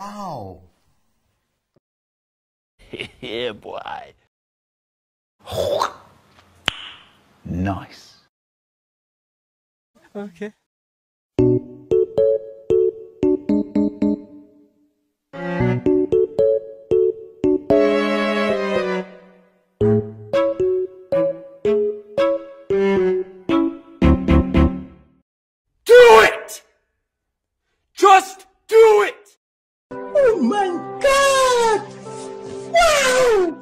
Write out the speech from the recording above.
Ow. Yeah, boy. Nice. Okay. Do it! Just do it! Oh my God! Wow!